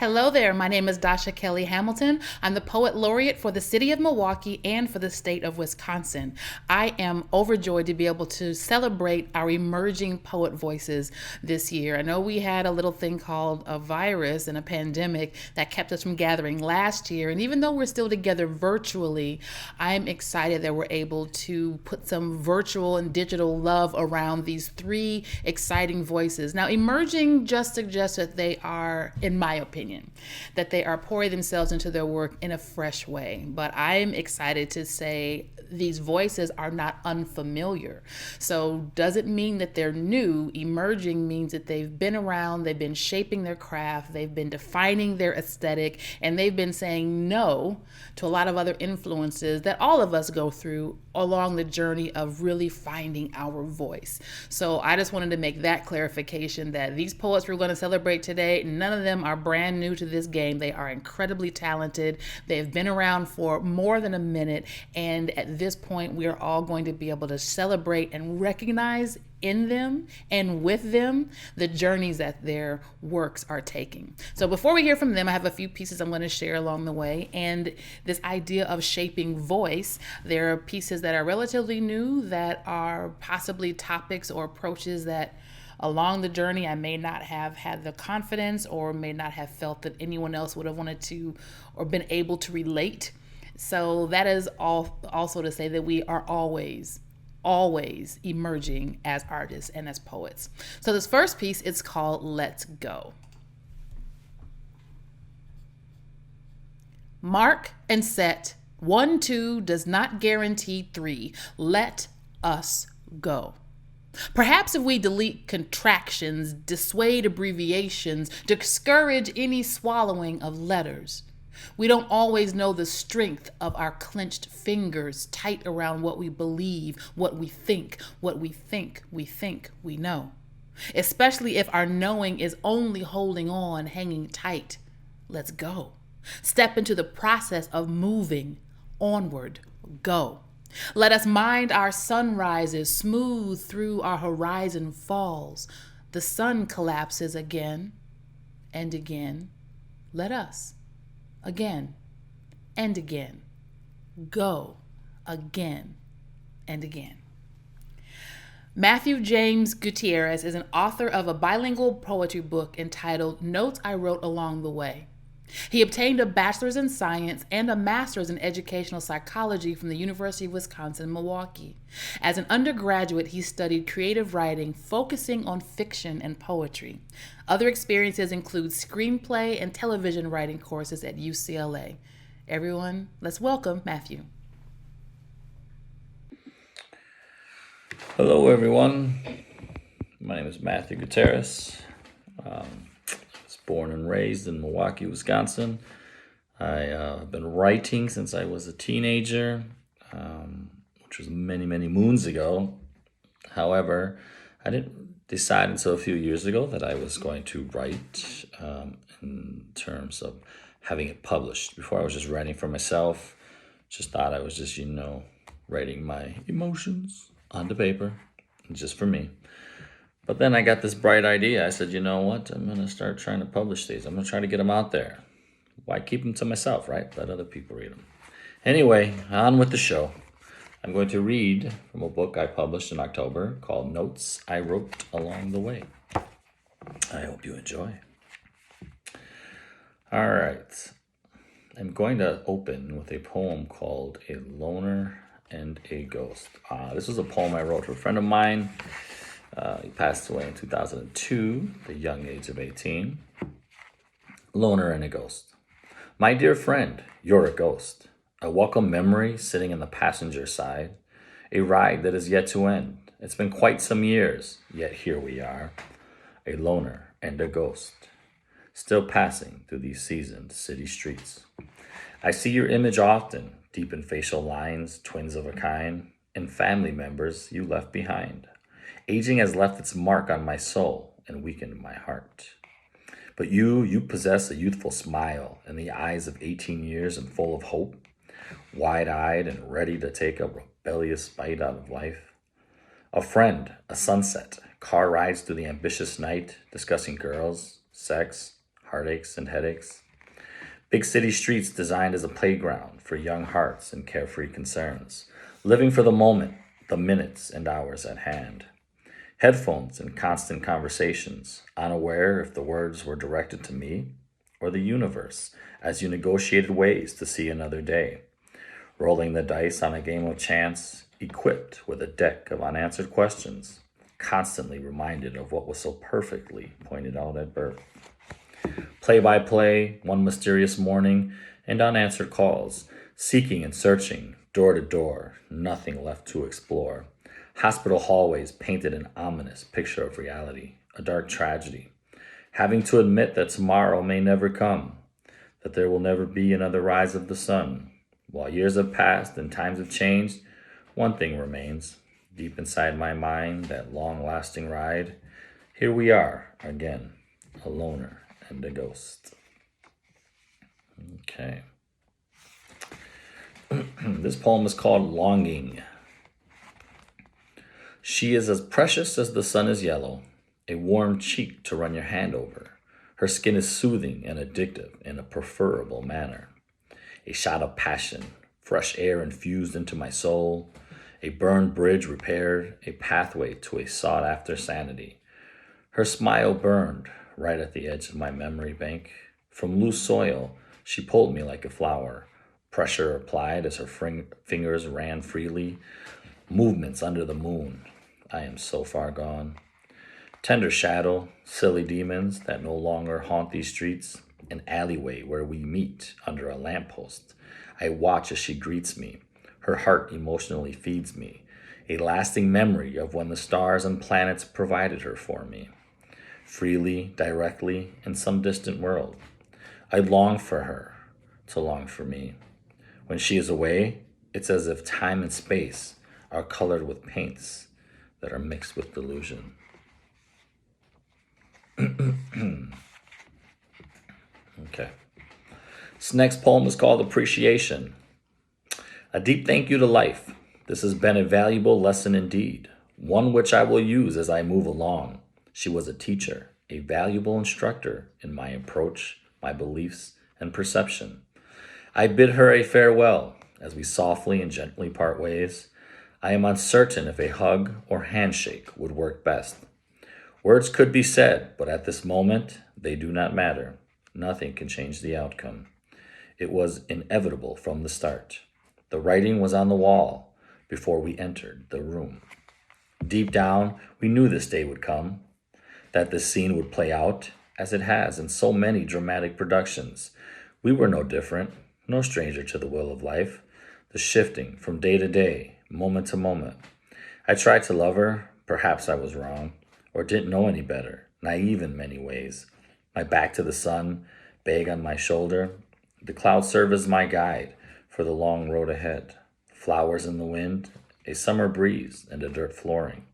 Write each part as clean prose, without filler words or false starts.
Hello there, my name is Dasha Kelly Hamilton. I'm the Poet Laureate for the City of Milwaukee and for the state of Wisconsin. I am overjoyed to be able to celebrate our emerging poet voices this year. I know we had a little thing called a virus and a pandemic that kept us from gathering last year, and even though we're still together virtually, I'm excited that we're able to put some virtual and digital love around these three exciting voices. Now, emerging just suggests that they are, in my opinion, that they are pouring themselves into their work in a fresh way. But I'm excited to say these voices are not unfamiliar. So does it mean that they're new? Emerging means that they've been around, they've been shaping their craft, they've been defining their aesthetic, and they've been saying no to a lot of other influences that all of us go through along the journey of really finding our voice. So I just wanted to make that clarification that these poets we're going to celebrate today, none of them are brand new to this game. They are incredibly talented. They've been around for more than a minute, and at this point we are all going to be able to celebrate and recognize in them and with them the journeys that their works are taking. So before we hear from them, I have a few pieces I'm going to share along the way. And this idea of shaping voice, there are pieces that are relatively new that are possibly topics or approaches that along the journey I may not have had the confidence or may not have felt that anyone else would have wanted to or been able to relate. So that is all also to say that we are always emerging as artists and as poets. So this first piece is called Let's Go. Mark and set. 1, 2 does not guarantee 3. Let us go. Perhaps if we delete contractions, dissuade abbreviations, discourage any swallowing of letters. We don't always know the strength of our clenched fingers tight around what we believe, what we think we know. Especially if our knowing is only holding on, hanging tight. Let's go. Step into the process of moving onward. Go. Let us mind our sunrises, smooth through our horizon falls. The sun collapses again and again. Let us. Again and again. Go again and again. Matthew James Gutierrez is an author of a bilingual poetry book entitled Notes I Wrote Along the Way. He obtained a bachelor's in science and a master's in educational psychology from the University of Wisconsin-Milwaukee. As an undergraduate, he studied creative writing, focusing on fiction and poetry. Other experiences include screenplay and television writing courses at UCLA. Everyone, let's welcome Matthew. Hello, everyone. My name is Matthew Gutierrez. Born and raised in Milwaukee, Wisconsin. I've been writing since I was a teenager, which was many, many moons ago. However, I didn't decide until a few years ago that I was going to write in terms of having it published. Before I was just writing for myself, just thought I was just, writing my emotions onto paper, just for me. But then I got this bright idea. I said, you know what? I'm going to start trying to publish these. I'm going to try to get them out there. Why keep them to myself, right? Let other people read them. Anyway, on with the show. I'm going to read from a book I published in October called Notes I Wrote Along the Way. I hope you enjoy. All right. I'm going to open with a poem called A Loner and a Ghost. This was a poem I wrote for a friend of mine. He passed away in 2002, the young age of 18. Loner and a Ghost. My dear friend, you're a ghost. A welcome memory sitting in the passenger side. A ride that is yet to end. It's been quite some years, yet here we are. A loner and a ghost. Still passing through these seasoned city streets. I see your image often, deep in facial lines, twins of a kind, and family members you left behind. Aging has left its mark on my soul and weakened my heart. But you possess a youthful smile and the eyes of 18 years and full of hope, wide-eyed and ready to take a rebellious bite out of life. A friend, a sunset, car rides through the ambitious night, discussing girls, sex, heartaches and headaches. Big city streets designed as a playground for young hearts and carefree concerns, living for the moment, the minutes and hours at hand. Headphones and constant conversations, unaware if the words were directed to me or the universe, as you negotiated ways to see another day. Rolling the dice on a game of chance, equipped with a deck of unanswered questions, constantly reminded of what was so perfectly pointed out at birth. Play by play, one mysterious morning, and unanswered calls, seeking and searching, door to door, nothing left to explore. Hospital hallways painted an ominous picture of reality, a dark tragedy. Having to admit that tomorrow may never come, that there will never be another rise of the sun. While years have passed and times have changed, one thing remains. Deep inside my mind, that long-lasting ride. Here we are, again, a loner and a ghost. Okay. This poem is called Longing. She is as precious as the sun is yellow, a warm cheek to run your hand over. Her skin is soothing and addictive in a preferable manner. A shot of passion, fresh air infused into my soul, a burned bridge repaired, a pathway to a sought-after sanity. Her smile burned right at the edge of my memory bank. From loose soil, she pulled me like a flower. Pressure applied as her fingers ran freely. Movements under the moon. I am so far gone. Tender shadow, silly demons that no longer haunt these streets. An alleyway where we meet under a lamppost. I watch as she greets me. Her heart emotionally feeds me. A lasting memory of when the stars and planets provided her for me. Freely, directly, in some distant world. I long for her to long for me. When she is away, it's as if time and space are colored with paints that are mixed with delusion. Okay. This next poem is called Appreciation. A deep thank you to life. This has been a valuable lesson indeed, one which I will use as I move along. She was a teacher, a valuable instructor in my approach, my beliefs, and perception. I bid her a farewell as we softly and gently part ways. I am uncertain if a hug or handshake would work best. Words could be said, but at this moment, they do not matter. Nothing can change the outcome. It was inevitable from the start. The writing was on the wall before we entered the room. Deep down, we knew this day would come, that this scene would play out as it has in so many dramatic productions. We were no different, no stranger to the will of life, the shifting from day to day, moment to moment. I tried to love her, perhaps I was wrong, or didn't know any better, naive in many ways. My back to the sun, bag on my shoulder, the clouds serve as my guide for the long road ahead. Flowers in the wind, a summer breeze, and a dirt flooring,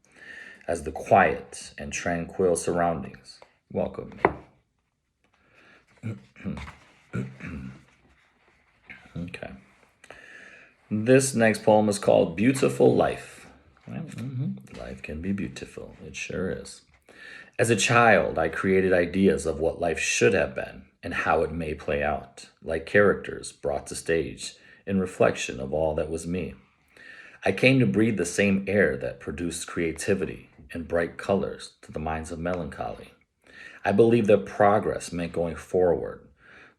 as the quiet and tranquil surroundings welcome me. Okay. This next poem is called Beautiful Life. Well, life can be beautiful. It sure is. As a child, I created ideas of what life should have been and how it may play out, like characters brought to stage in reflection of all that was me. I came to breathe the same air that produced creativity and bright colors to the minds of melancholy. I believed that progress meant going forward,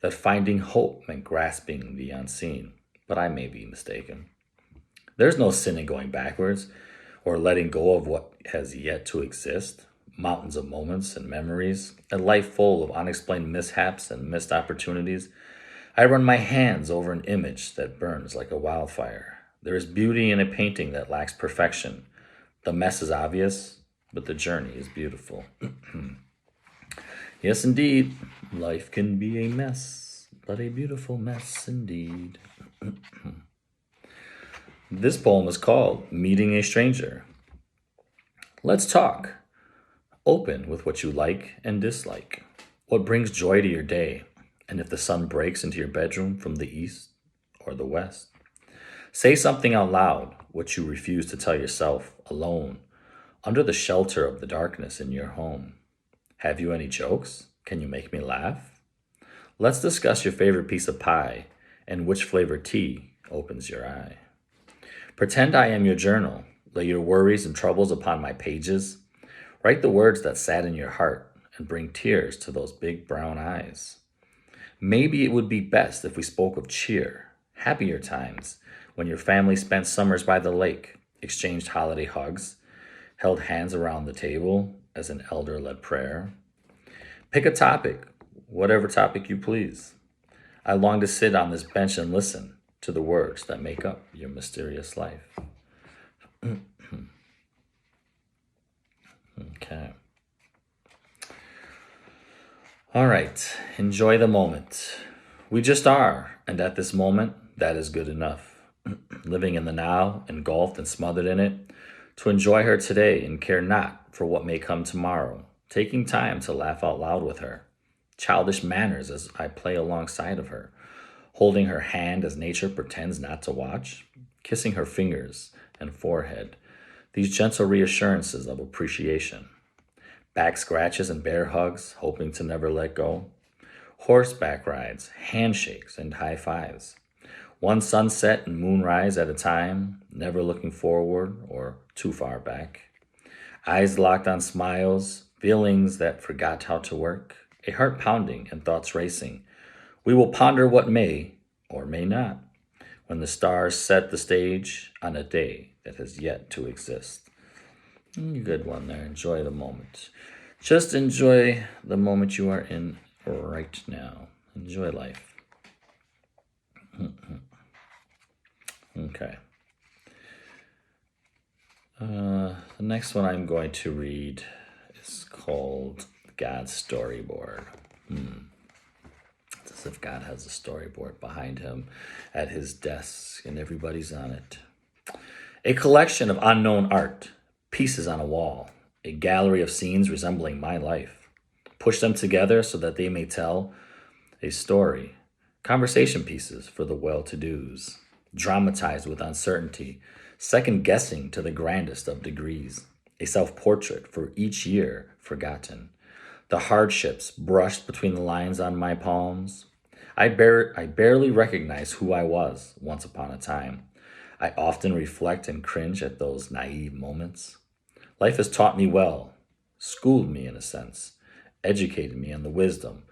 that finding hope meant grasping the unseen, but I may be mistaken. There's no sin in going backwards or letting go of what has yet to exist. Mountains of moments and memories, a life full of unexplained mishaps and missed opportunities. I run my hands over an image that burns like a wildfire. There is beauty in a painting that lacks perfection. The mess is obvious, but the journey is beautiful. Yes, indeed, life can be a mess, but a beautiful mess indeed. This poem is called Meeting a Stranger. Let's talk. Open with what you like and dislike. What brings joy to your day, and if the sun breaks into your bedroom from the east or the west. Say something out loud, what you refuse to tell yourself alone, under the shelter of the darkness in your home. Have you any jokes? Can you make me laugh? Let's discuss your favorite piece of pie and which flavor tea opens your eye. Pretend I am your journal. Lay your worries and troubles upon my pages. Write the words that sadden your heart and bring tears to those big brown eyes. Maybe it would be best if we spoke of cheer, happier times, when your family spent summers by the lake, exchanged holiday hugs, held hands around the table as an elder led prayer. Pick a topic, whatever topic you please. I long to sit on this bench and listen to the words that make up your mysterious life. Okay. All right. Enjoy the moment. We just are, and at this moment, that is good enough. Living in the now, engulfed and smothered in it, to enjoy her today and care not for what may come tomorrow. Taking time to laugh out loud with her. Childish manners as I play alongside of her. Holding her hand as nature pretends not to watch. Kissing her fingers and forehead. These gentle reassurances of appreciation. Back scratches and bear hugs, hoping to never let go. Horseback rides, handshakes, and high fives. One sunset and moonrise at a time, never looking forward or too far back. Eyes locked on smiles, feelings that forgot how to work. A heart pounding and thoughts racing. We will ponder what may or may not when the stars set the stage on a day that has yet to exist. Good one there. Enjoy the moment. Just enjoy the moment you are in right now. Enjoy life. Okay. The next one I'm going to read is called God's Storyboard. It's as if God has a storyboard behind him at his desk and everybody's on it. A collection of unknown art, pieces on a wall, a gallery of scenes resembling my life. Push them together so that they may tell a story. Conversation pieces for the well-to-dos. Dramatized with uncertainty, second-guessing to the grandest of degrees. A self-portrait for each year forgotten. The hardships brushed between the lines on my palms. I barely recognize who I was once upon a time. I often reflect and cringe at those naive moments. Life has taught me well, schooled me in a sense, educated me in the wisdom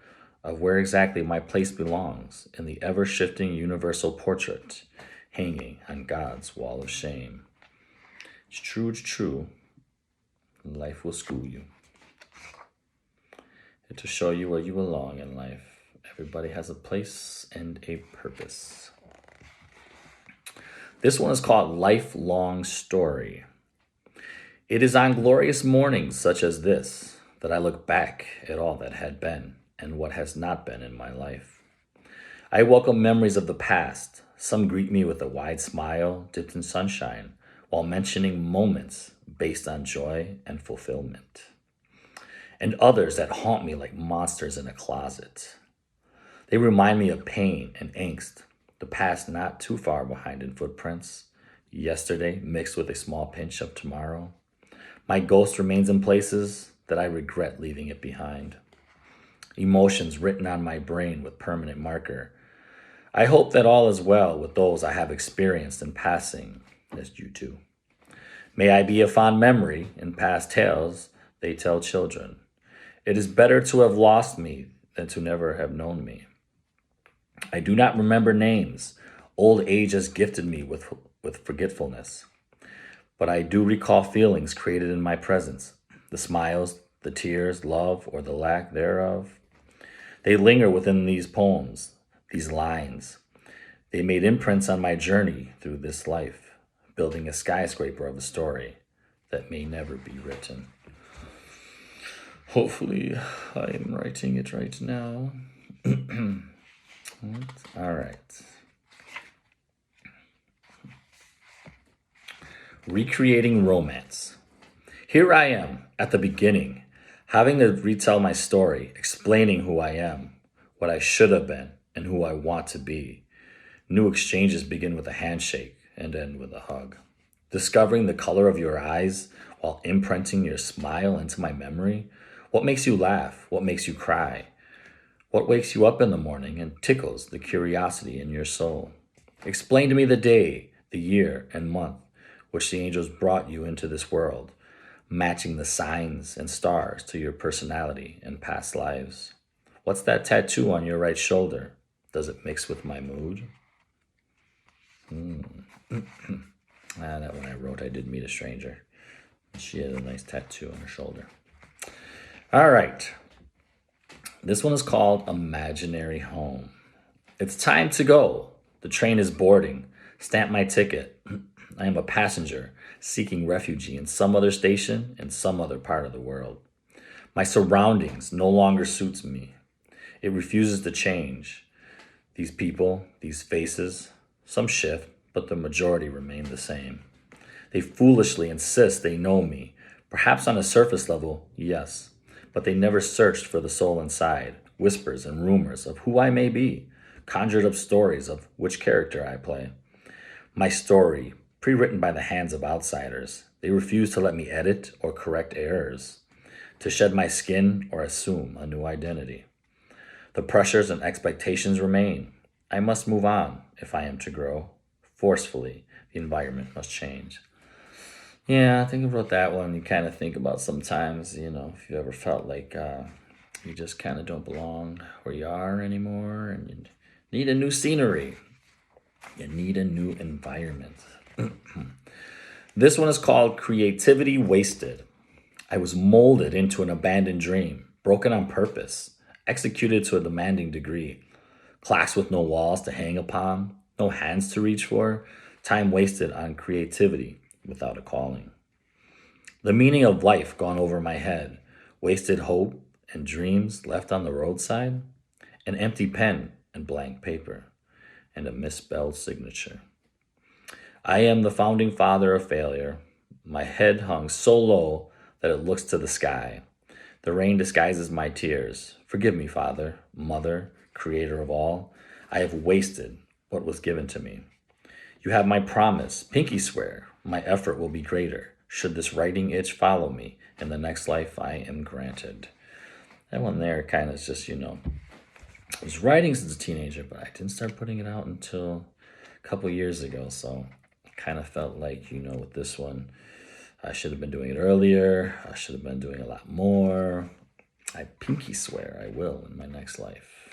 of where exactly my place belongs in the ever-shifting universal portrait hanging on God's wall of shame. It's true. Life will school you. And to show you where you belong in life. Everybody has a place and a purpose. This one is called Lifelong Story. It is on glorious mornings such as this that I look back at all that had been and what has not been in my life. I welcome memories of the past. Some greet me with a wide smile dipped in sunshine while mentioning moments based on joy and fulfillment. And others that haunt me like monsters in a closet. They remind me of pain and angst, the past not too far behind in footprints, yesterday mixed with a small pinch of tomorrow. My ghost remains in places that I regret leaving it behind. Emotions written on my brain with permanent marker. I hope that all is well with those I have experienced in passing, as you too. May I be a fond memory in past tales they tell children. It is better to have lost me than to never have known me. I do not remember names. Old age has gifted me with forgetfulness. But I do recall feelings created in my presence. The smiles, the tears, love, or the lack thereof. They linger within these poems, these lines. They made imprints on my journey through this life, building a skyscraper of a story that may never be written. Hopefully, I am writing it right now. All right. Recreating romance. Here I am at the beginning, having to retell my story, explaining who I am, what I should have been, and who I want to be. New exchanges begin with a handshake and end with a hug. Discovering the color of your eyes while imprinting your smile into my memory. What makes you laugh? What makes you cry? What wakes you up in the morning and tickles the curiosity in your soul? Explain to me the day, the year, and month which the angels brought you into this world, matching the signs and stars to your personality and past lives. What's that tattoo on your right shoulder? Does it mix with my mood? That one I wrote, I did meet a stranger. She had a nice tattoo on her shoulder. All right. This one is called Imaginary Home. It's time to go. The train is boarding. Stamp my ticket. I am a passenger seeking refuge in some other station in some other part of the world. My surroundings no longer suits me. It refuses to change. These people, these faces, some shift, but the majority remain the same. They foolishly insist they know me. Perhaps on a surface level, yes, but they never searched for the soul inside. Whispers and rumors of who I may be, conjured up stories of which character I play. My story, pre-written by the hands of outsiders. They refuse to let me edit or correct errors, to shed my skin or assume a new identity. The pressures and expectations remain. I must move on if I am to grow. Forcefully, the environment must change. Yeah, I think I wrote that one. You kind of think about sometimes, if you ever felt like you just kind of don't belong where you are anymore and you need a new scenery. You need a new environment. This one is called Creativity Wasted. I was molded into an abandoned dream, broken on purpose, executed to a demanding degree. Class with no walls to hang upon, no hands to reach for, time wasted on creativity without a calling. The meaning of life gone over my head, wasted hope and dreams left on the roadside, an empty pen and blank paper, and a misspelled signature. I am the founding father of failure. My head hung so low that it looks to the sky. The rain disguises my tears. Forgive me, Father, Mother, Creator of all. I have wasted what was given to me. You have my promise, pinky swear, my effort will be greater. Should this writing itch follow me, in the next life I am granted. That one there kind of is just, I was writing since a teenager, but I didn't start putting it out until a couple years ago. So I kind of felt like, with this one, I should have been doing it earlier. I should have been doing a lot more. I pinky swear I will in my next life.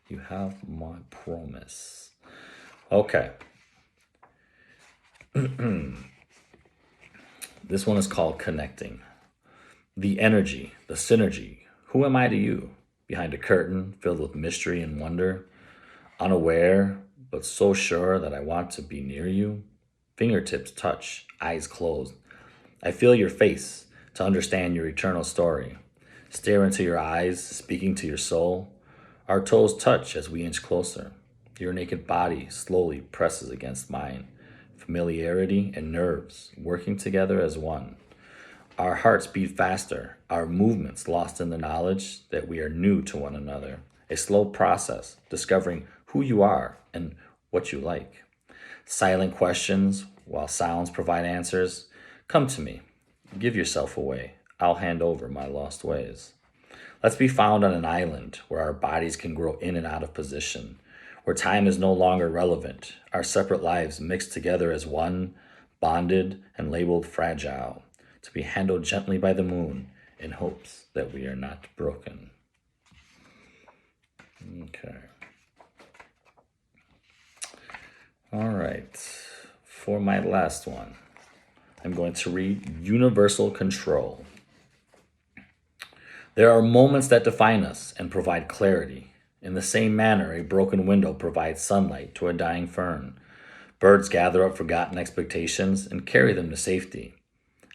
You have my promise. Okay. This one is called Connecting. The energy, the synergy. Who am I to you? Behind a curtain filled with mystery and wonder, unaware, but so sure that I want to be near you. Fingertips touch, eyes closed. I feel your face to understand your eternal story. Stare into your eyes, speaking to your soul. Our toes touch as we inch closer. Your naked body slowly presses against mine. Familiarity and nerves working together as one. Our hearts beat faster, our movements lost in the knowledge that we are new to one another. A slow process, discovering who you are and what you like. Silent questions while sounds provide answers. Come to me. Give yourself away. I'll hand over my lost ways. Let's be found on an island where our bodies can grow in and out of position, where time is no longer relevant, our separate lives mixed together as one, bonded and labeled fragile, to be handled gently by the moon in hopes that we are not broken. Okay. All right. For my last one, I'm going to read Universal Control. There are moments that define us and provide clarity. In the same manner, a broken window provides sunlight to a dying fern. Birds gather up forgotten expectations and carry them to safety.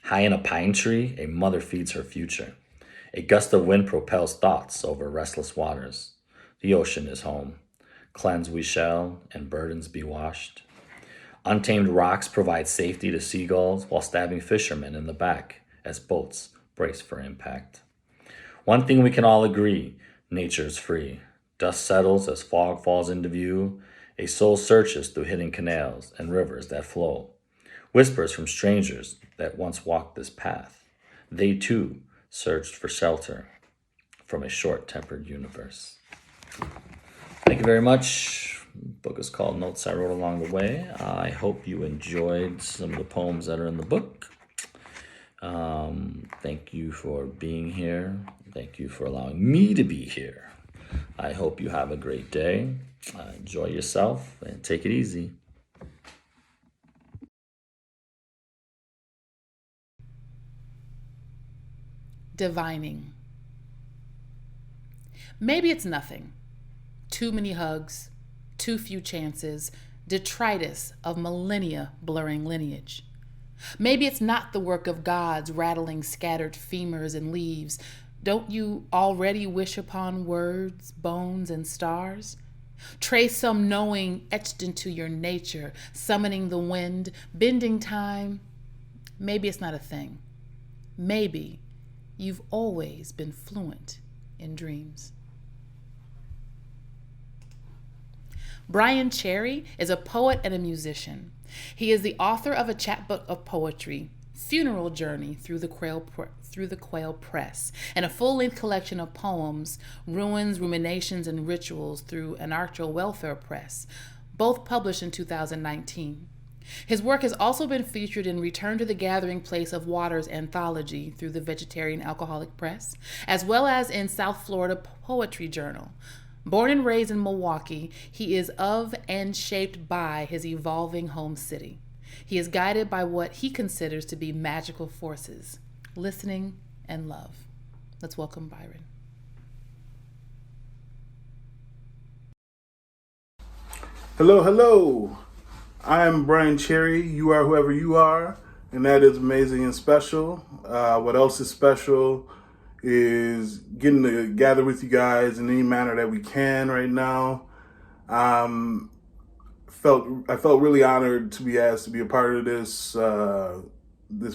High in a pine tree, a mother feeds her future. A gust of wind propels thoughts over restless waters. The ocean is home. Cleanse we shall, and burdens be washed. Untamed rocks provide safety to seagulls while stabbing fishermen in the back as boats brace for impact. One thing we can all agree, nature's free. Dust settles as fog falls into view. A soul searches through hidden canals and rivers that flow. Whispers from strangers that once walked this path. They too searched for shelter from a short-tempered universe. Thank you very much. The book is called Notes I Wrote Along the Way. I hope you enjoyed some of the poems that are in the book. Thank you for being here. Thank you for allowing me to be here. I hope you have a great day. Enjoy yourself and take it easy. Divining. Maybe it's nothing. Too many hugs, too few chances, detritus of millennia blurring lineage. Maybe it's not the work of gods rattling scattered femurs and leaves. Don't you already wish upon words, bones, and stars? Trace some knowing etched into your nature, summoning the wind, bending time. Maybe it's not a thing. Maybe you've always been fluent in dreams. Brian Cherry is a poet and a musician. He is the author of a chapbook of poetry, Funeral Journey through the Quail Press, and a full-length collection of poems, Ruins, Ruminations, and Rituals through Anarcho Welfare Press, both published in 2019. His work has also been featured in Return to the Gathering Place of Waters anthology through the Vegetarian Alcoholic Press, as well as in South Florida Poetry Journal. Born and raised in Milwaukee, he is of and shaped by his evolving home city. He is guided by what he considers to be magical forces, listening and love. Let's welcome Byron. Hello, hello. I'm Brian Cherry. You are whoever you are, and that is amazing and special. What else is special is getting to gather with you guys in any manner that we can right now. I felt really honored to be asked to be a part of this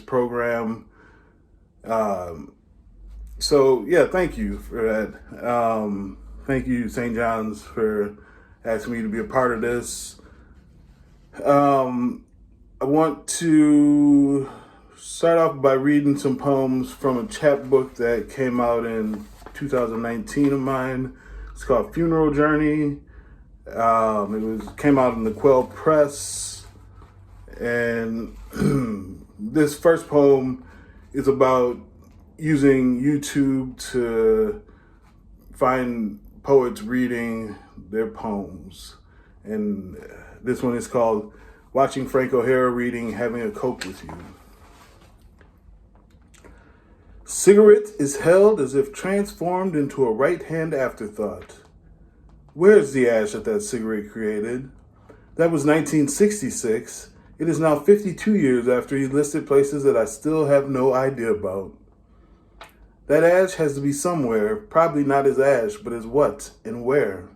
program. So yeah, thank you for that. Thank you, St. John's, for asking me to be a part of this. I want to start off by reading some poems from a chapbook that came out in 2019 of mine. It's called Funeral Journey. Came out in the Quail Press, and this first poem is about using YouTube to find poets reading their poems, and this one is called Watching Frank O'Hara Reading, Having a Coke with You. Cigarette is held as if transformed into a right-hand afterthought. Where's the ash that cigarette created? That was 1966. It is now 52 years after he listed places that I still have no idea about. That ash has to be somewhere, probably not his ash, but his what and where.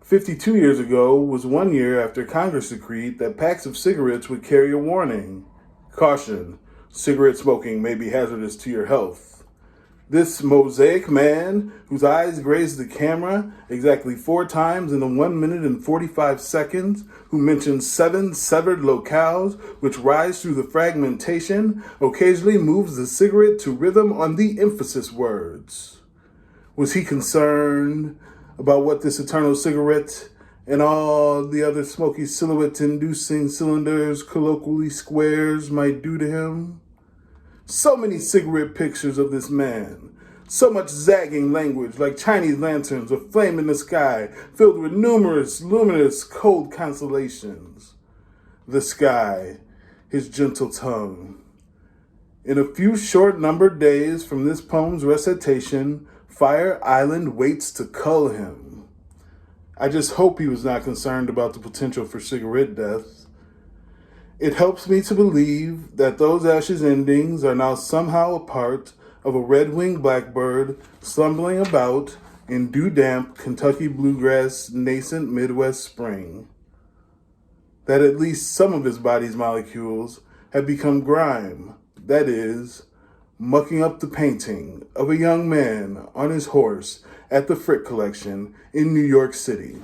52 years ago was 1 year after Congress decreed that packs of cigarettes would carry a warning. Caution, cigarette smoking may be hazardous to your health. This mosaic man, whose eyes grazed the camera exactly 4 times in the 1 minute and 45 seconds, who mentioned 7 severed locales which rise through the fragmentation, occasionally moves the cigarette to rhythm on the emphasis words. Was he concerned about what this eternal cigarette and all the other smoky silhouette-inducing cylinders, colloquially squares, might do to him? So many cigarette pictures of this man. So much zagging language like Chinese lanterns or flame in the sky, filled with numerous luminous cold constellations. The sky, his gentle tongue. In a few short numbered days from this poem's recitation, Fire Island waits to cull him. I just hope he was not concerned about the potential for cigarette death. It helps me to believe that those ashes endings are now somehow a part of a red-winged blackbird slumbering about in dew-damp Kentucky bluegrass nascent Midwest spring. That at least some of his body's molecules have become grime, that is, mucking up the painting of a young man on his horse at the Frick Collection in New York City.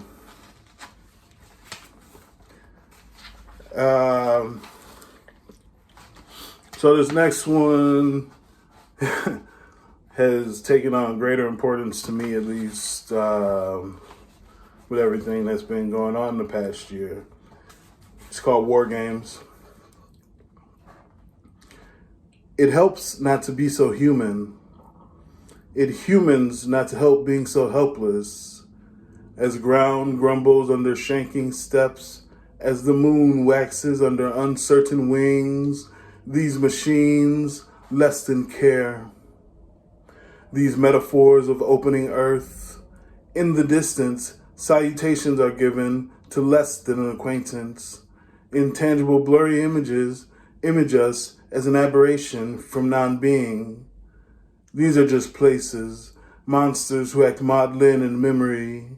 So this next one, has taken on greater importance to me, at least with everything that's been going on the past year. It's called War Games. It helps not to be so human. It humans not to help being so helpless. As ground grumbles under shanking steps, as the moon waxes under uncertain wings, these machines less than care. These metaphors of opening earth. In the distance, salutations are given to less than an acquaintance. Intangible blurry images image us as an aberration from non-being. These are just places, monsters who act maudlin in memory.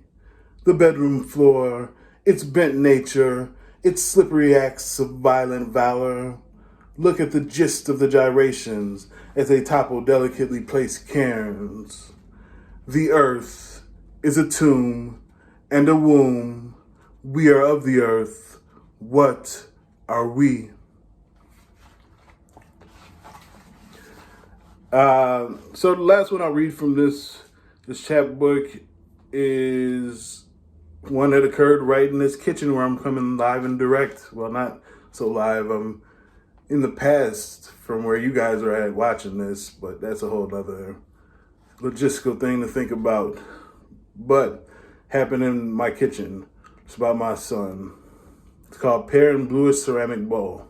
The bedroom floor, its bent nature, its slippery acts of violent valor. Look at the gist of the gyrations as they topple delicately placed cairns. The earth is a tomb and a womb. We are of the earth. What are we? So the last one I'll read from this chapbook is one that occurred right in this kitchen where I'm coming live and direct. Well, not so live. I'm in the past from where you guys are at watching this, but that's a whole other logistical thing to think about. But happened in my kitchen. It's about my son. It's called Pear and Bluish Ceramic Bowl.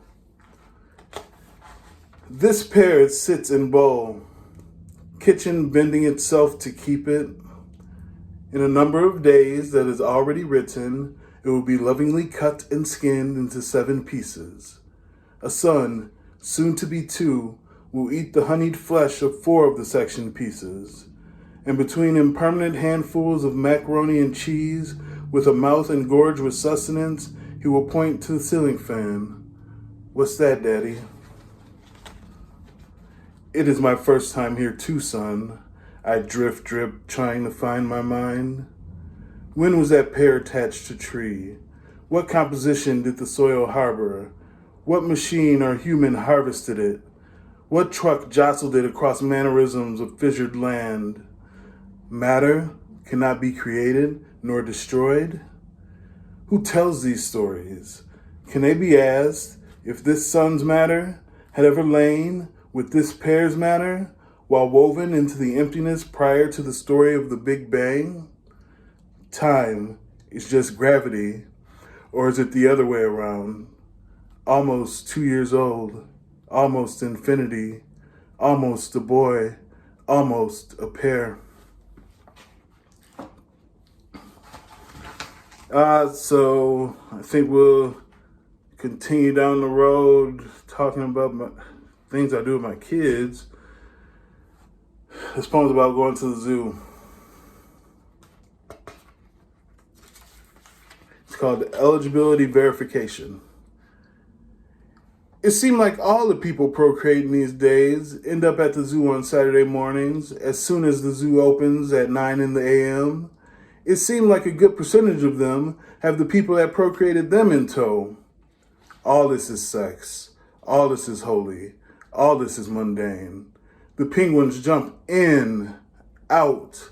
This pear sits in bowl, kitchen bending itself to keep it. In a number of days that is already written, it will be lovingly cut and skinned into 7 pieces. A son, soon to be 2, will eat the honeyed flesh of 4 of the sectioned pieces. And between impermanent handfuls of macaroni and cheese, with a mouth engorged with sustenance, he will point to the ceiling fan. What's that, Daddy? It is my first time here too, son. I drip, trying to find my mind. When was that pear attached to tree? What composition did the soil harbor? What machine or human harvested it? What truck jostled it across mannerisms of fissured land? Matter cannot be created nor destroyed? Who tells these stories? Can they be asked if this sun's matter had ever lain with this pear's matter while woven into the emptiness prior to the story of the Big Bang? Time is just gravity, or is it the other way around? Almost 2 years old, almost infinity, almost a boy, almost a pear. So I think we'll continue down the road talking about things I do with my kids. This poem's about going to the zoo. It's called Eligibility Verification. It seemed like all the people procreating these days end up at the zoo on Saturday mornings as soon as the zoo opens at 9 in the a.m. It seemed like a good percentage of them have the people that procreated them in tow. All this is sex. All this is holy. All this is mundane. The penguins jump in, out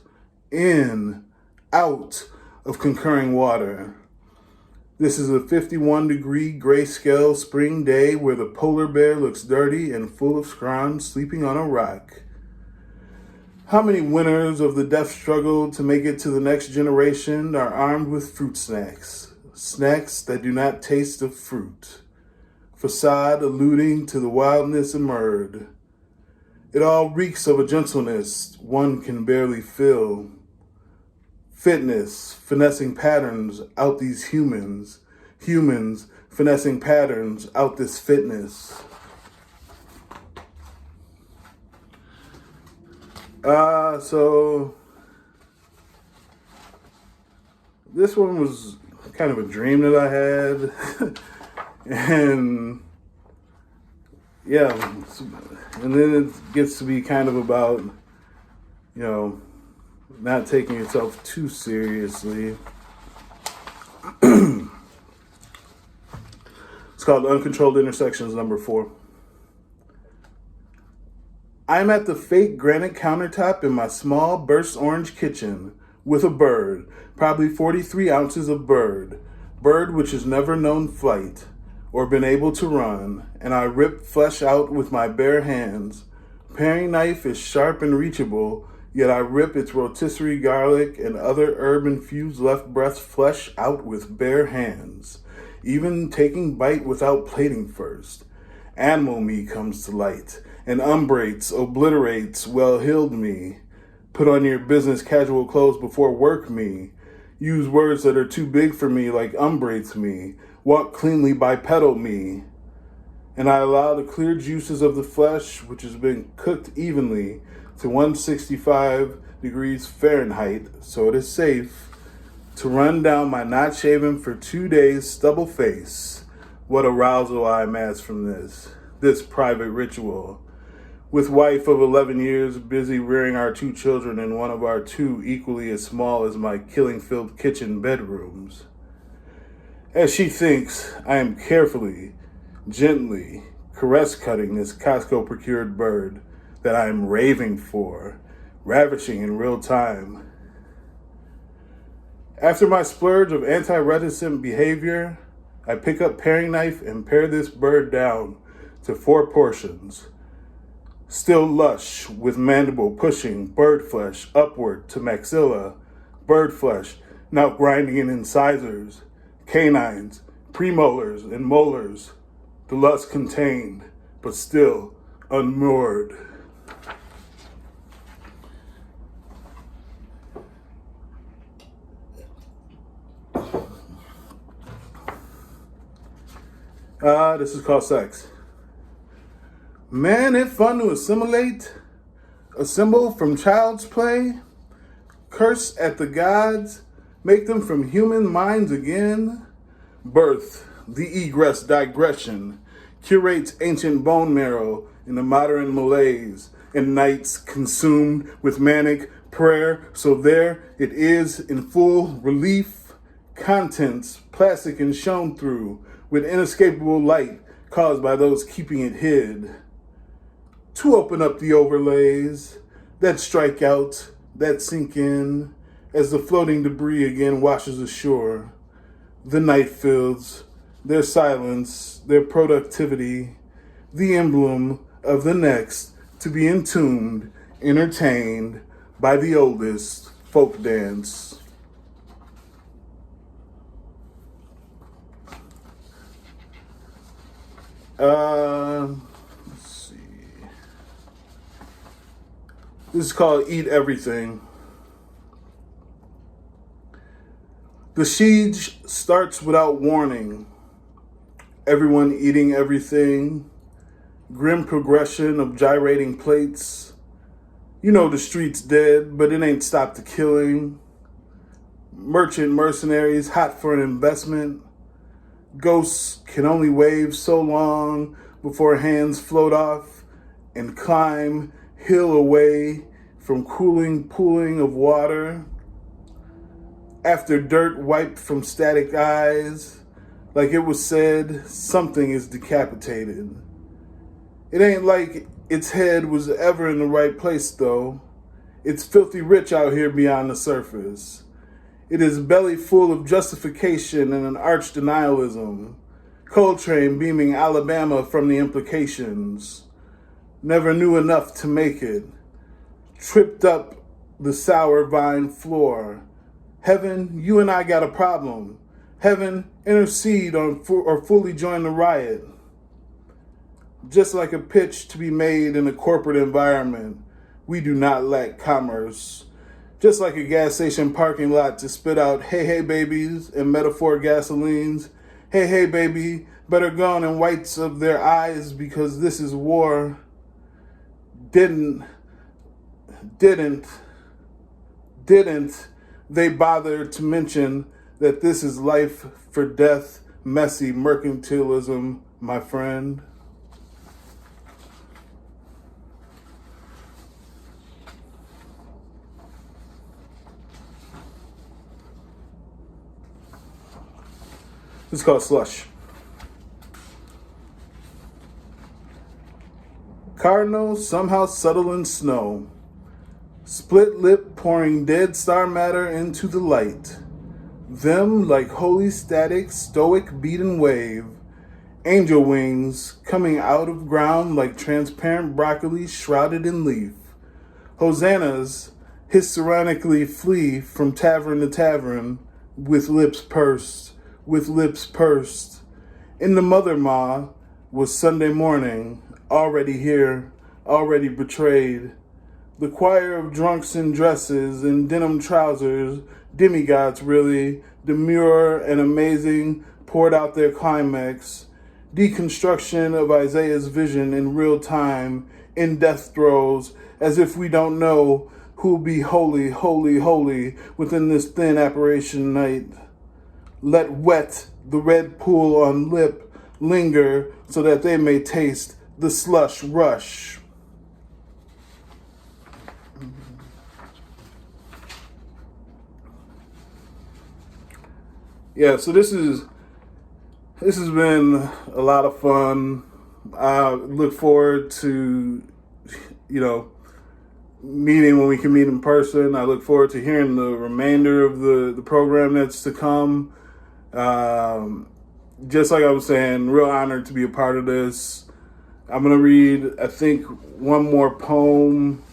of concurring water. This is a 51-degree grayscale spring day where the polar bear looks dirty and full of scran sleeping on a rock. How many winners of the death struggle to make it to the next generation are armed with fruit snacks? Snacks that do not taste of fruit. Facade alluding to the wildness immured. It all reeks of a gentleness one can barely feel. Fitness, finessing patterns out these humans. Humans, finessing patterns out this fitness. So this one was kind of a dream that I had. And yeah, and then it gets to be kind of about, not taking yourself too seriously. It's called Uncontrolled Intersections, number 4. I'm at the fake granite countertop in my small burst orange kitchen with a bird, probably 43 ounces of bird which has never known flight or been able to run, and I rip flesh out with my bare hands. Paring knife is sharp and reachable, yet I rip its rotisserie garlic and other herb-infused left breast flesh out with bare hands, even taking bite without plating first. Animal me comes to light, and umbrates, obliterates well-heeled me. Put on your business casual clothes before work me. Use words that are too big for me like umbrates me. Walk cleanly bipedal me. And I allow the clear juices of the flesh, which has been cooked evenly to 165 degrees Fahrenheit, so it is safe, to run down my not shaven for 2 days stubble face. What arousal I amass from this private ritual. With wife of 11 years busy rearing our 2 children in one of our 2 equally as small as my killing-filled kitchen bedrooms. As she thinks, I am carefully, gently caress-cutting this Costco-procured bird that I am raving for, ravishing in real time. After my splurge of anti-reticent behavior, I pick up paring knife and pare this bird down to 4 portions. Still lush, with mandible pushing bird flesh upward to maxilla, bird flesh now grinding in incisors, canines, premolars, and molars, the lust contained, but still unmoored. This is called sex. Man, it's fun to assimilate, assemble from child's play, curse at the gods, make them from human minds again, birth, the egress digression, curates ancient bone marrow in the modern malaise, and nights consumed with manic prayer, so there it is in full relief, contents plastic and shone through, with inescapable light caused by those keeping it hid. To open up the overlays that strike out, that sink in, as the floating debris again washes ashore. The night fills, their silence, their productivity, the emblem of the next to be entombed, entertained by the oldest folk dance. Let's see. This is called Eat Everything. The siege starts without warning. Everyone eating everything. Grim progression of gyrating plates. You know the street's dead, but it ain't stopped the killing. Merchant mercenaries hot for an investment. Ghosts can only wave so long before hands float off and climb hill away from cooling pooling of water. After dirt wiped from static eyes, like it was said, something is decapitated. It ain't like its head was ever in the right place though. It's filthy rich out here beyond the surface. It is belly full of justification and an arch denialism. Coltrane beaming Alabama from the implications. Never knew enough to make it. Tripped up the sour vine floor. Heaven, you and I got a problem. Heaven, intercede on or fully join the riot. Just like a pitch to be made in a corporate environment, we do not lack commerce. Just like a gas station parking lot to spit out, hey, hey, babies, and metaphor gasolines. Hey, hey, baby, better gone in whites of their eyes because this is war. Didn't they bother to mention that this is life for death, messy mercantilism, my friend? It's called slush. Cardinals somehow settle in snow. Split lip pouring dead star matter into the light. Them like holy static, stoic beaten wave. Angel wings coming out of ground like transparent broccoli shrouded in leaf. Hosannas histrionically flee from tavern to tavern with lips pursed, with lips pursed. In the mother maw was Sunday morning, already here, already betrayed. The choir of drunks in dresses and denim trousers, demigods really, demure and amazing, poured out their climax. Deconstruction of Isaiah's vision in real time, in death throes, as if we don't know who'll be holy, holy, holy within this thin apparition night. Let wet the red pool on lip linger so that they may taste the slush rush. Yeah, so this has been a lot of fun. I look forward to, meeting when we can meet in person. I look forward to hearing the remainder of the program that's to come. Just like I was saying, real honored to be a part of this. I'm going to read, I think, one more poem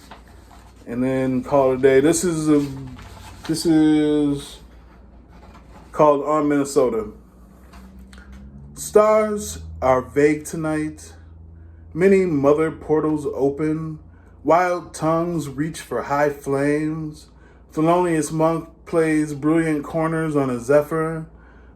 and then call it a day. This is called On Minnesota. Stars are vague tonight. Many mother portals open. Wild tongues reach for high flames. Thelonious Monk plays brilliant corners on a zephyr.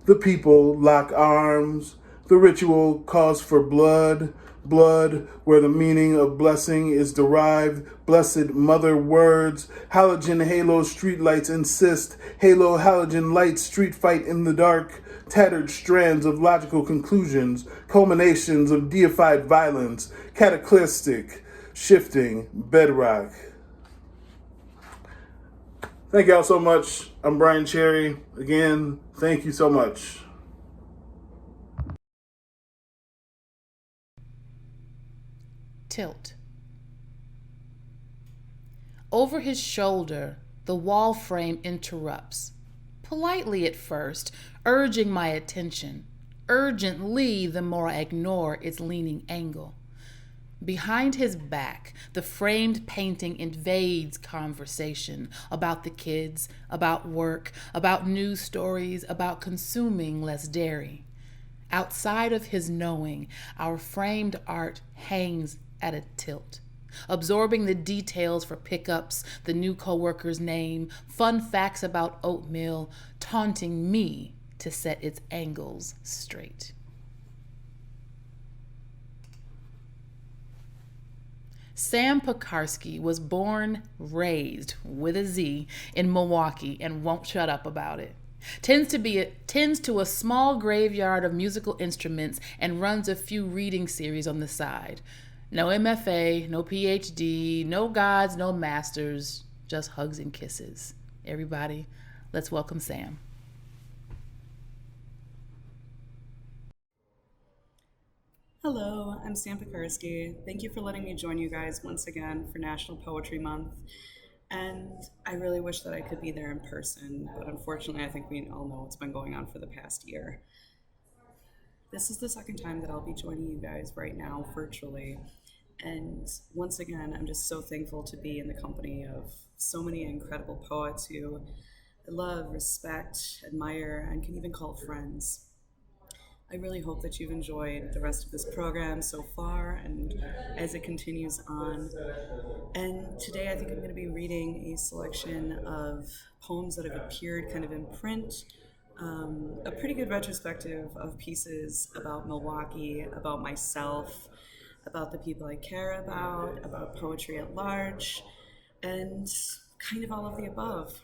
The people lock arms. The ritual calls for blood. Blood, where the meaning of blessing is derived. Blessed mother words. Halogen halo streetlights insist. Halo halogen lights street fight in the dark. Tattered strands of logical conclusions. Culminations of deified violence. Cataclysmic, shifting bedrock. Thank y'all so much. I'm Brian Cherry. Again, thank you so much. Tilt. Over his shoulder, the wall frame interrupts, politely at first, urging my attention. Urgently, the more I ignore its leaning angle. Behind his back, the framed painting invades conversation about the kids, about work, about news stories, about consuming less dairy. Outside of his knowing, our framed art hangs at a tilt, absorbing the details for pickups, the new coworker's name, fun facts about oatmeal, taunting me to set its angles straight. Sam Pekarsky was born, raised, with a Z, in Milwaukee and won't shut up about it. Tends to a small graveyard of musical instruments and runs a few reading series on the side. No MFA, no PhD, no gods, no masters, just hugs and kisses. Everybody, let's welcome Sam. Hello, I'm Sam Pekarsky. Thank you for letting me join you guys once again for National Poetry Month. And I really wish that I could be there in person, but unfortunately I think we all know what's been going on for the past year. This is the second time that I'll be joining you guys right now virtually. And once again, I'm just so thankful to be in the company of so many incredible poets who I love, respect, admire, and can even call friends. I really hope that you've enjoyed the rest of this program so far and as it continues on. And today I think I'm going to be reading a selection of poems that have appeared kind of in print, a pretty good retrospective of pieces about Milwaukee, about myself, about the people I care about poetry at large, and kind of all of the above.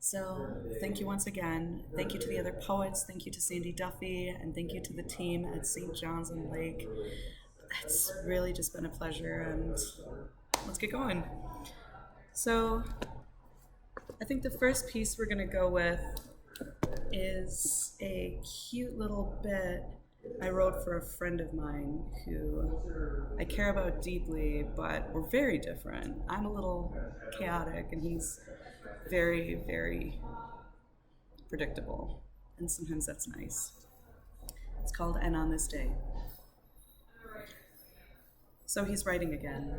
So thank you once again. Thank you to the other poets. Thank you to Sandy Duffy, and thank you to the team at St. John's on Lake. It's really just been a pleasure, and let's get going. So I think the first piece we're going to go with is a cute little bit I wrote for a friend of mine who I care about deeply, but we're very different. I'm a little chaotic, and he's very, very predictable. And sometimes that's nice. It's called And on This Day. So he's writing again.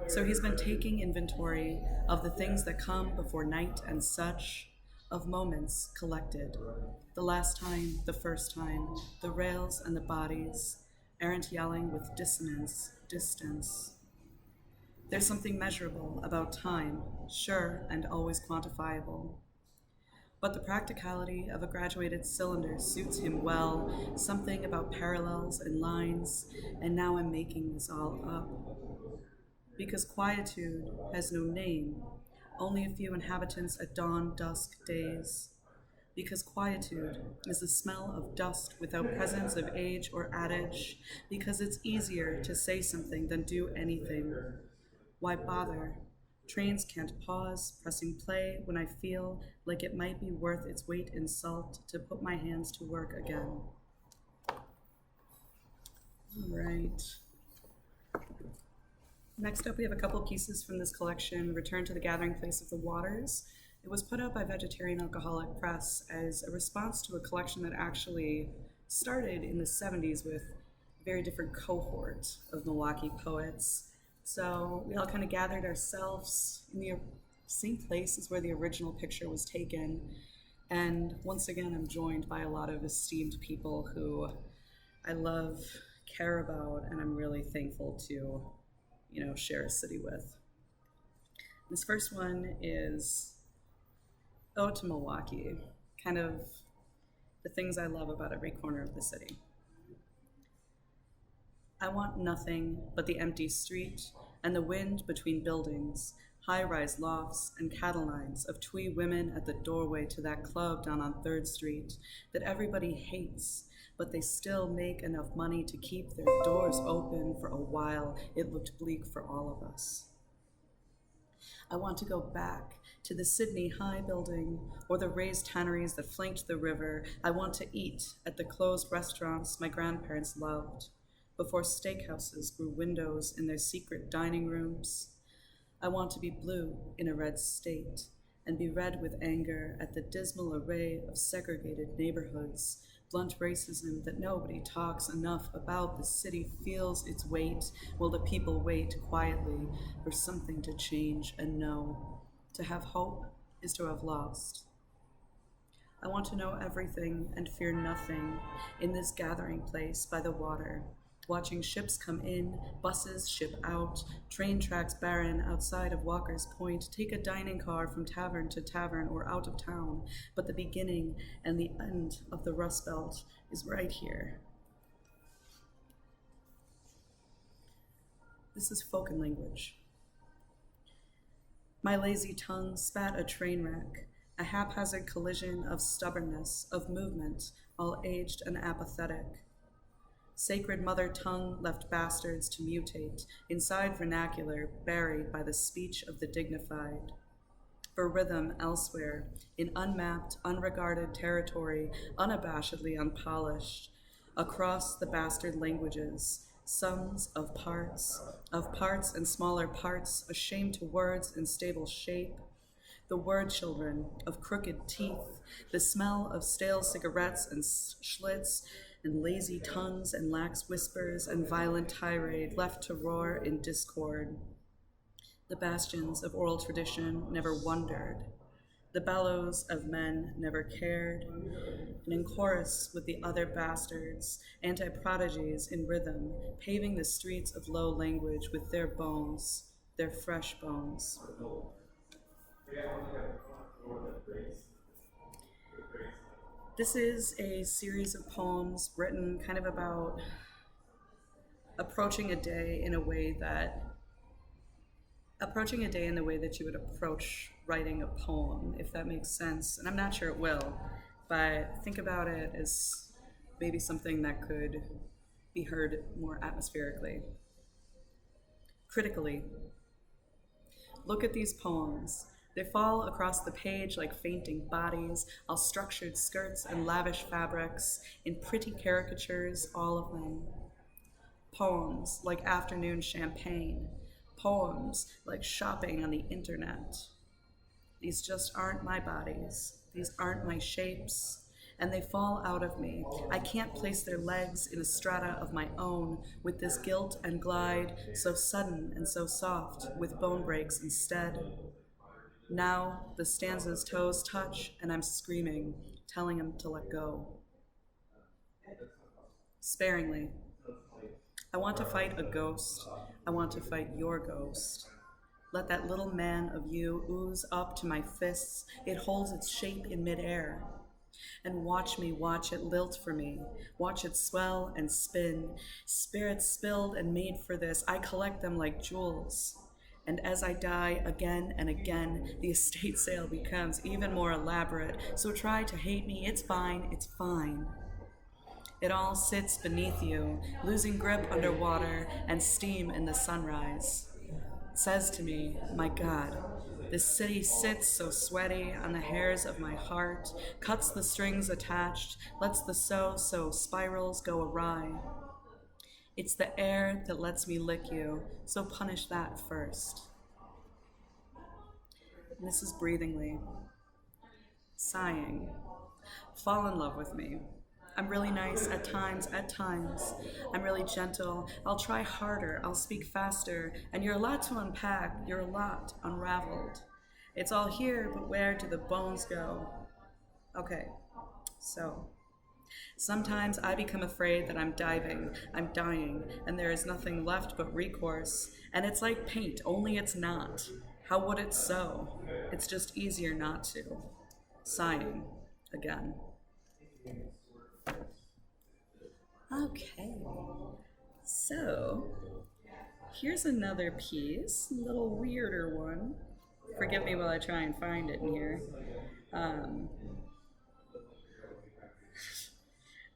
So he's been taking inventory of the things that come before night and such, of moments collected. The last time, the first time, the rails and the bodies, errant yelling with dissonance, distance. There's something measurable about time, sure and always quantifiable. But the practicality of a graduated cylinder suits him well, something about parallels and lines, and now I'm making this all up. Because quietude has no name, only a few inhabitants at dawn, dusk days. Because quietude is the smell of dust without presence of age or adage, because it's easier to say something than do anything. Why bother? Trains can't pause, pressing play when I feel like it might be worth its weight in salt to put my hands to work again. All right. Next up, we have a couple pieces from this collection, Return to the Gathering Place of the Waters. It was put out by Vegetarian Alcoholic Press as a response to a collection that actually started in the 70s with a very different cohort of Milwaukee poets. So we all kind of gathered ourselves in the same place as where the original picture was taken. And once again, I'm joined by a lot of esteemed people who I love, care about, and I'm really thankful to, share a city with. This first one is Ode to Milwaukee, kind of the things I love about every corner of the city. I want nothing but the empty street and the wind between buildings, high-rise lofts and cattle lines of twee women at the doorway to that club down on 3rd Street that everybody hates, but they still make enough money to keep their doors open for a while. It looked bleak for all of us. I want to go back to the Sydney High building or the raised tanneries that flanked the river. I want to eat at the closed restaurants my grandparents loved, before steakhouses grew windows in their secret dining rooms. I want to be blue in a red state and be red with anger at the dismal array of segregated neighborhoods, blunt racism that nobody talks enough about. The city feels its weight while the people wait quietly for something to change and know. To have hope is to have lost. I want to know everything and fear nothing in this gathering place by the water, watching ships come in, buses ship out, train tracks barren outside of Walker's Point, take a dining car from tavern to tavern or out of town, but the beginning and the end of the Rust Belt is right here. This is spoken language. My lazy tongue spat a train wreck, a haphazard collision of stubbornness, of movement, all aged and apathetic. Sacred mother tongue left bastards to mutate, inside vernacular buried by the speech of the dignified. For rhythm elsewhere, in unmapped, unregarded territory, unabashedly unpolished, across the bastard languages, sums of parts and smaller parts, ashamed to words in stable shape, the word children of crooked teeth, the smell of stale cigarettes and Schlitz, and lazy tongues and lax whispers and violent tirade left to roar in discord. The bastions of oral tradition never wondered. The bellows of men never cared. And in chorus with the other bastards, anti-prodigies in rhythm, paving the streets of low language with their bones, their fresh bones. This is a series of poems written kind of about approaching a day in the way that you would approach writing a poem, if that makes sense. And I'm not sure it will, but think about it as maybe something that could be heard more atmospherically. Critically, look at these poems. They fall across the page like fainting bodies, all structured skirts and lavish fabrics, in pretty caricatures, all of them. Poems like afternoon champagne, poems like shopping on the internet. These just aren't my bodies. These aren't my shapes. And they fall out of me. I can't place their legs in a strata of my own with this guilt and glide, so sudden and so soft, with bone breaks instead. Now the stanza's toes touch, and I'm screaming, telling him to let go. Sparingly. I want to fight a ghost. I want to fight your ghost. Let that little man of you ooze up to my fists. It holds its shape in midair. And watch me watch it lilt for me. Watch it swell and spin. Spirits spilled and made for this. I collect them like jewels. And as I die again and again, the estate sale becomes even more elaborate. So try to hate me. It's fine. It's fine. It all sits beneath you, losing grip underwater and steam in the sunrise. It says to me, my God, this city sits so sweaty on the hairs of my heart, cuts the strings attached, lets the so spirals go awry. It's the air that lets me lick you, so punish that first. Mrs. Breathingly, sighing, fall in love with me. I'm really nice at times. I'm really gentle. I'll try harder. I'll speak faster. And you're a lot to unpack. You're a lot unraveled. It's all here, but where do the bones go? Okay, so sometimes I become afraid that I'm diving, I'm dying, and there is nothing left but recourse. And it's like paint, only it's not. How would it so? It's just easier not to. Sighing again. Okay, so here's another piece, a little weirder one. Forgive me while I try and find it in here.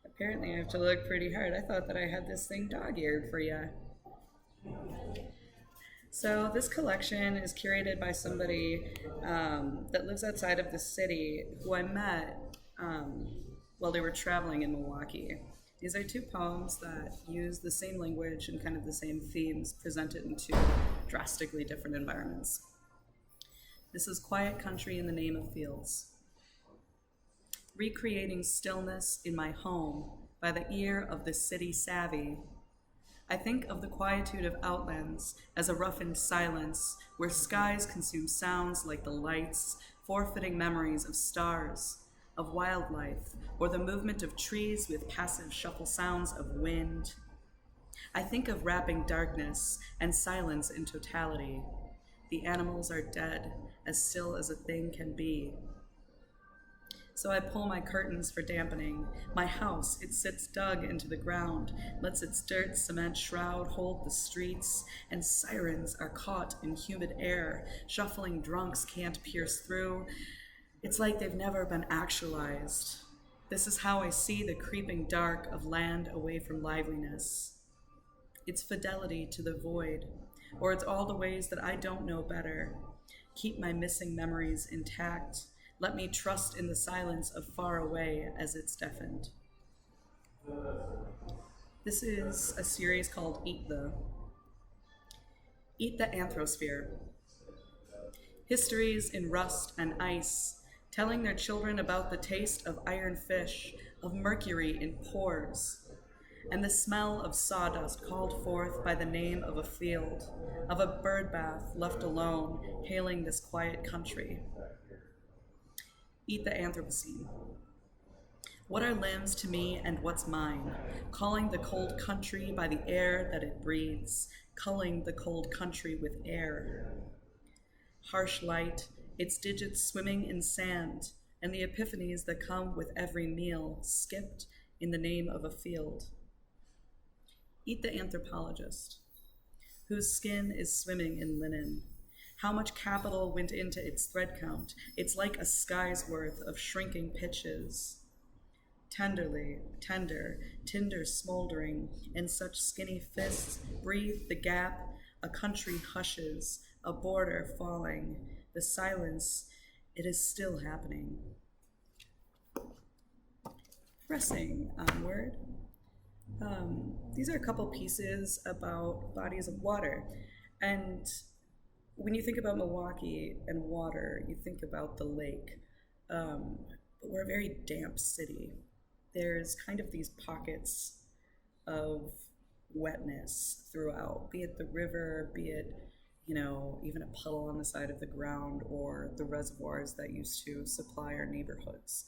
Apparently I have to look pretty hard. I thought that I had this thing dog-eared for you. So this collection is curated by somebody that lives outside of the city who I met while they were traveling in Milwaukee. These are two poems that use the same language and kind of the same themes presented in two drastically different environments. This is Quiet Country in the Name of Fields. Recreating stillness in my home by the ear of the city savvy, I think of the quietude of outlands as a roughened silence where skies consume sounds like the lights, forfeiting memories of stars, of wildlife, or the movement of trees with passive shuffle sounds of wind. I think of wrapping darkness and silence in totality. The animals are dead, as still as a thing can be. So I pull my curtains for dampening. My house, it sits dug into the ground, lets its dirt cement shroud hold the streets, and sirens are caught in humid air. Shuffling drunks can't pierce through. It's like they've never been actualized. This is how I see the creeping dark of land away from liveliness. It's fidelity to the void, or it's all the ways that I don't know better. Keep my missing memories intact. Let me trust in the silence of far away as it's deafened. This is a series called Eat the Anthrosphere. Histories in rust and ice, telling their children about the taste of iron fish, of mercury in pores, and the smell of sawdust called forth by the name of a field, of a bird bath left alone, hailing this quiet country. Eat the Anthropocene. What are limbs to me and what's mine? Calling the cold country by the air that it breathes, culling the cold country with air. Harsh light, its digits swimming in sand, and the epiphanies that come with every meal, skipped in the name of a field. Eat the Anthropologist, whose skin is swimming in linen. How much capital went into its thread count? It's like a sky's worth of shrinking pitches. Tenderly, tinder smoldering, in such skinny fists, breathe the gap, a country hushes, a border falling, The silence, it is still happening. Pressing onward. These are a couple pieces about bodies of water. And when you think about Milwaukee and water, you think about the lake. But we're a very damp city. There's kind of these pockets of wetness throughout, be it the river, be it, even a puddle on the side of the ground, or the reservoirs that used to supply our neighborhoods.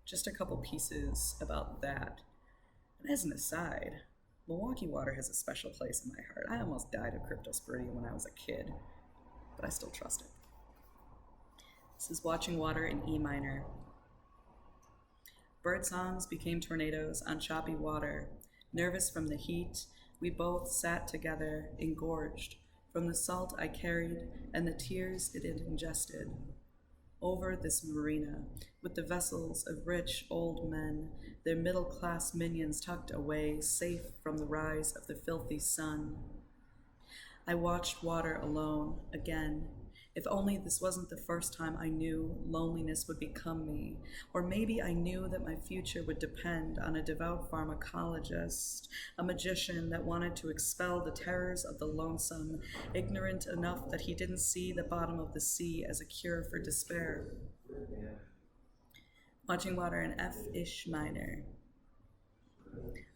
Just a couple pieces about that. And as an aside, Milwaukee water has a special place in my heart. I almost died of cryptosporidium when I was a kid, but I still trust it. This is Watching Water in E minor. Bird songs became tornadoes on choppy water. Nervous from the heat, we both sat together, engorged, from the salt I carried and the tears it had ingested. Over this marina, with the vessels of rich old men, their middle-class minions tucked away, safe from the rise of the filthy sun. I watched water alone, again. If only this wasn't the first time I knew loneliness would become me, or maybe I knew that my future would depend on a devout pharmacologist, a magician that wanted to expel the terrors of the lonesome, ignorant enough that he didn't see the bottom of the sea as a cure for despair. Watching Water in F-ish minor.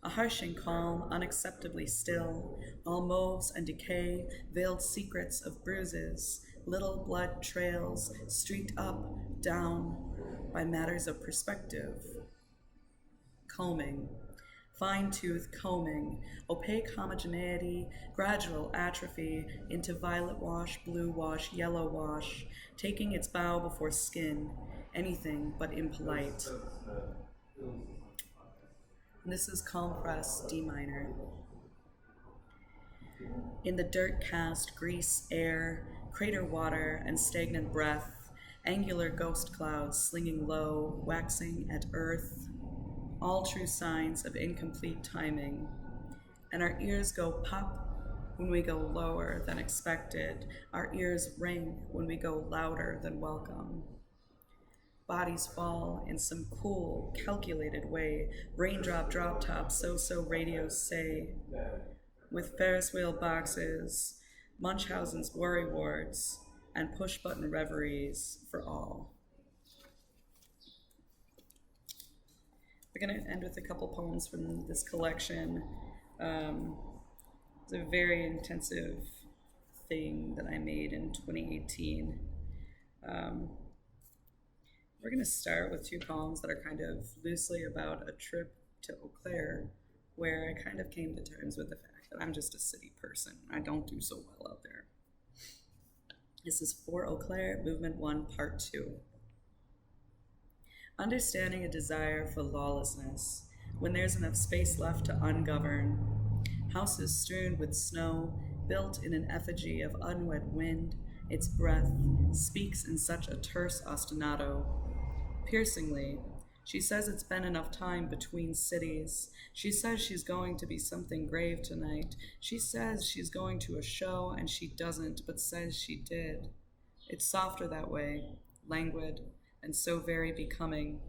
A harshing calm, unacceptably still, all mauves and decay, veiled secrets of bruises, little blood trails, streaked up, down, by matters of perspective. Combing, fine-tooth combing, opaque homogeneity, gradual atrophy into violet wash, blue wash, yellow wash, taking its bow before skin, anything but impolite. And this is Calm Press, D minor. In the dirt-cast grease air, crater water and stagnant breath, angular ghost clouds slinging low, waxing at earth, all true signs of incomplete timing. And our ears go pop when we go lower than expected. Our ears ring when we go louder than welcome. Bodies fall in some cool, calculated way. Raindrop, drop top, so-so radios say. With Ferris wheel boxes, Munchausen's worry wards, and push-button reveries for all. We're going to end with a couple poems from this collection. It's a very intensive thing that I made in 2018. We're going to start with two poems that are kind of loosely about a trip to Eau Claire, where I kind of came to terms with the fact that I'm just a city person. I don't do so well out there. This is For Eau Claire, Movement 1, Part 2. Understanding a desire for lawlessness, when there's enough space left to ungovern. Houses strewn with snow, built in an effigy of unwed wind, its breath speaks in such a terse ostinato. Piercingly, she says it's been enough time between cities. She says she's going to be something grave tonight. She says she's going to a show, and she doesn't, but says she did. It's softer that way, languid, and so very becoming.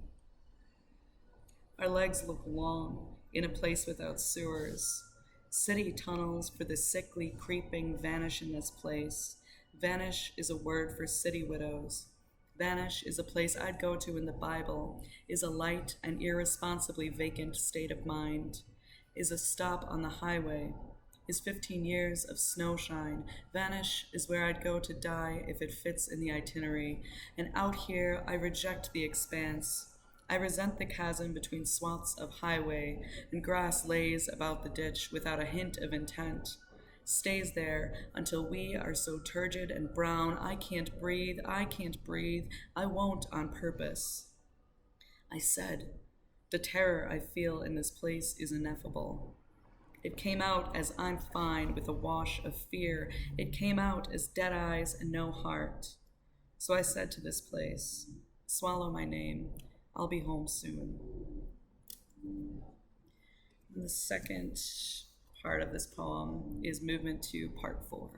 Our legs look long, in a place without sewers. City tunnels for the sickly, creeping vanish in this place. Vanish is a word for city widows. Vanish is a place I'd go to in the Bible, is a light and irresponsibly vacant state of mind, is a stop on the highway, is 15 years of snowshine. Vanish is where I'd go to die if it fits in the itinerary, and out here I reject the expanse. I resent the chasm between swaths of highway, and grass lays about the ditch without a hint of intent. Stays there until we are so turgid and brown, I can't breathe, I won't on purpose. I said, the terror I feel in this place is ineffable. It came out as I'm fine with a wash of fear. It came out as dead eyes and no heart. So I said to this place, swallow my name, I'll be home soon. And the second part of this poem is Movement 2, Part 4.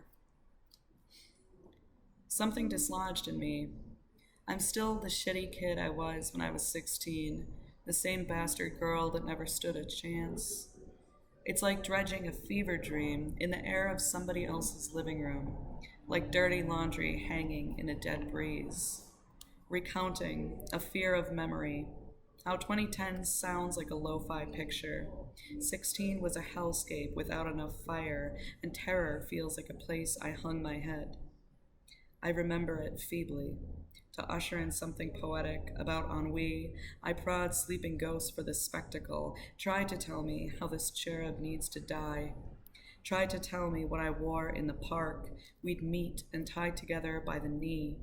Something dislodged in me. I'm still the shitty kid I was when I was 16, the same bastard girl that never stood a chance. It's like dredging a fever dream in the air of somebody else's living room, like dirty laundry hanging in a dead breeze. Recounting a fear of memory, how 2010 sounds like a lo-fi picture. 16 was a hellscape without enough fire, and terror feels like a place I hung my head. I remember it feebly. To usher in something poetic about ennui, I prod sleeping ghosts for the spectacle, try to tell me how this cherub needs to die. Try to tell me what I wore in the park, we'd meet and tied together by the knee.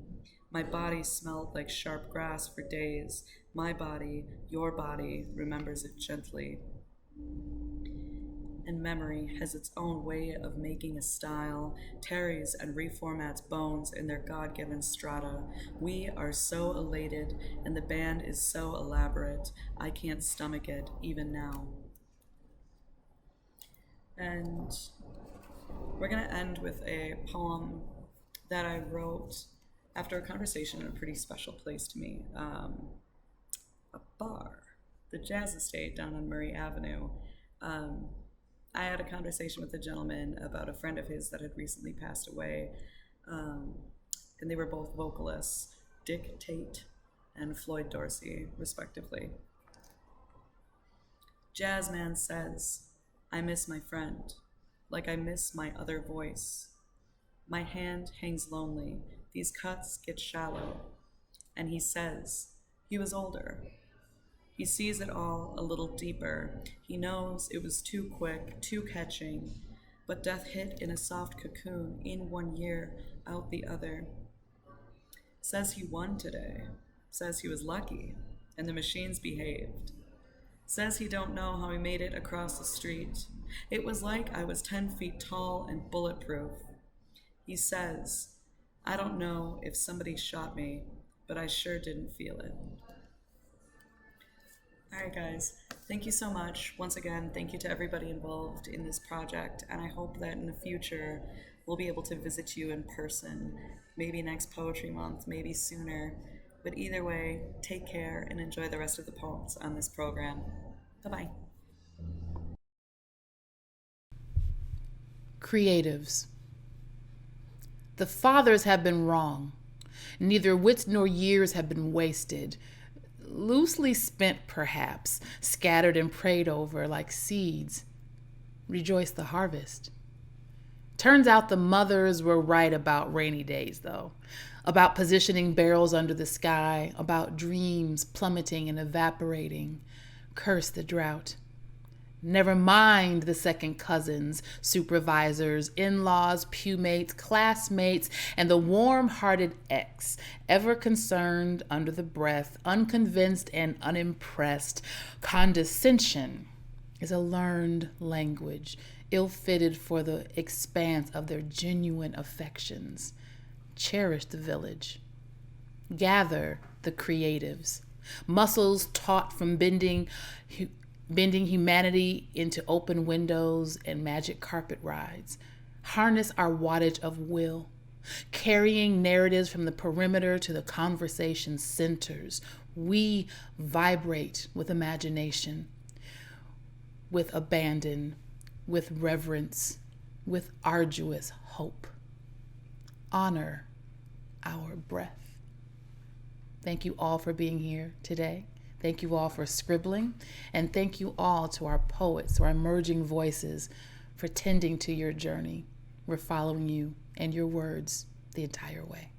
My body smelled like sharp grass for days. My body, your body, remembers it gently. And memory has its own way of making a style, tarries and reformats bones in their God-given strata. We are so elated, and the band is so elaborate, I can't stomach it, even now. And we're gonna end with a poem that I wrote after a conversation in a pretty special place to me, a bar, the Jazz Estate down on Murray Avenue. I had a conversation with a gentleman about a friend of his that had recently passed away, and they were both vocalists, Dick Tate and Floyd Dorsey, respectively. Jazzman says, I miss my friend, like I miss my other voice. My hand hangs lonely, these cuts get shallow, and he says, he was older. He sees it all a little deeper. He knows it was too quick, too catching, but death hit in a soft cocoon, in 1 year, out the other. Says he won today. Says he was lucky, and the machines behaved. Says he don't know how he made it across the street. It was like I was 10 feet tall and bulletproof. He says, I don't know if somebody shot me, but I sure didn't feel it. All right, guys, thank you so much. Once again, thank you to everybody involved in this project, and I hope that in the future we'll be able to visit you in person, maybe next Poetry Month, maybe sooner. But either way, take care and enjoy the rest of the poems on this program. Bye-bye. Creatives. The fathers have been wrong. Neither wits nor years have been wasted. Loosely spent, perhaps, scattered and prayed over like seeds. Rejoice the harvest. Turns out the mothers were right about rainy days, though. About positioning barrels under the sky, about dreams plummeting and evaporating. Curse the drought. Never mind the second cousins, supervisors, in-laws, pewmates, classmates, and the warm-hearted ex, ever concerned under the breath, unconvinced and unimpressed. Condescension is a learned language, ill-fitted for the expanse of their genuine affections. Cherish the village. Gather the creatives. Muscles taut from bending humanity into open windows and magic carpet rides. Harness our wattage of will, carrying narratives from the perimeter to the conversation centers. We vibrate with imagination, with abandon, with reverence, with arduous hope. Honor our breath. Thank you all for being here today. Thank you all for scribbling, and thank you all to our poets, to our emerging voices, for tending to your journey. We're following you and your words the entire way.